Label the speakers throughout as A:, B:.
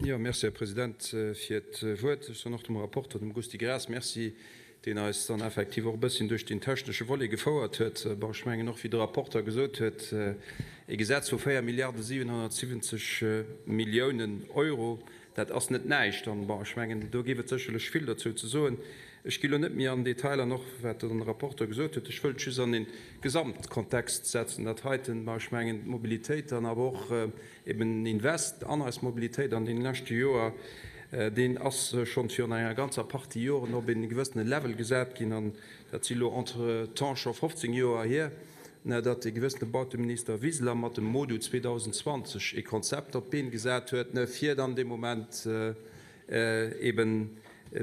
A: Ja, merci Herr Präsident fir Wort noch dem rapport dem Gusti Gras Merci den er dann effektiv auch bisschen durch den technische Wolle gefauerert huet schmengen noch wie der Rapporter gesot huet Gesetz wo 4 Milliarden 770 Millionen Euro dat ass net neicht dann schmengen du giwe zechelech viel dazu zu soen. Ich gi net mir an Detailer noch den Rapporter gesot huet. Ich will an den Gesamtkontext setzen, dat heiten war schmengen Mobilität dann aber auch eben Invest anders Mobilität an den letzten Joer den ass schon für einer ganzer Party Joren op in gewissen Level gesät gin an der Zilo entre Tanche auf 15 Joer her, dat de gewissen Bauminister Wieseler mat dem Modu 2020 e Konzept op ben gesät huet fir dann dem Moment eben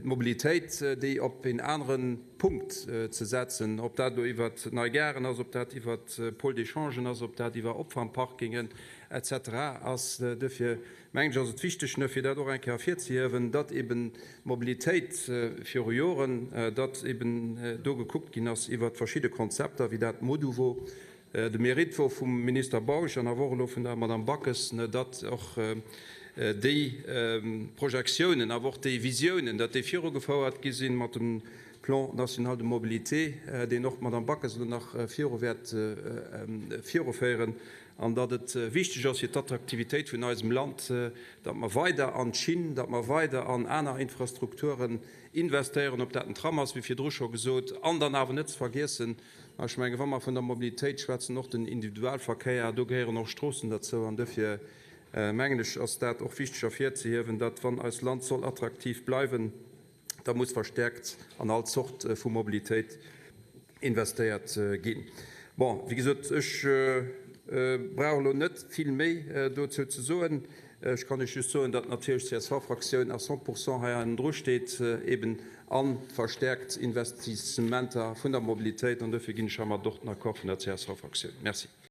A: Mobilität die op in anderen Punkt zu setzen, ob dat iwwer Neugeren as op dat iwwer Pol dechangen as op dat iwwer Opfernparkingen etc. as defir wichtig dat ein Kfirwen, dat eben Mobilität für Joren dat eben do geguckt gin ass iwwer verschiedene Konzepte wie dat Moduvo de Merit wo vum Minister Bauch an der Wochen der Madame Backes dat auch die Projektionen a die Visionen, dat de Fi gefauerert gesinn mat dem Plan national de Mobilité, den noch Madame Backes nach Fiwert Fiieren, an dat het wichtig ass je Attraktivitéit vun ausem Land, dat man weiter an China, dat man weiter an einer Infrastrukturen investieren, op dat Trammers wie fir Drcher gesot, anderen awer net vergessen. Ich mein, wenn man von der Mobilität schwätzen noch den Individualverkehr, do geieren noch Strossen dazu an dafür mengglisch als dat auch wichtig afir zu hewen, dat wann als Land soll attraktiv bleiben, da muss verstärkt an all Sort vu Mobilität investiert gehen. Bon, wie gesagt, ich brauche net viel méi dazu zu soen. Ich kann nicht so, dat natürlich CSV-Fraktion a 100% her an Dr steht eben an verstärkt Investimenter von der Mobilität und dafür gehen schon mal dort nach Kopf von der CSV-Fraktion. Merci.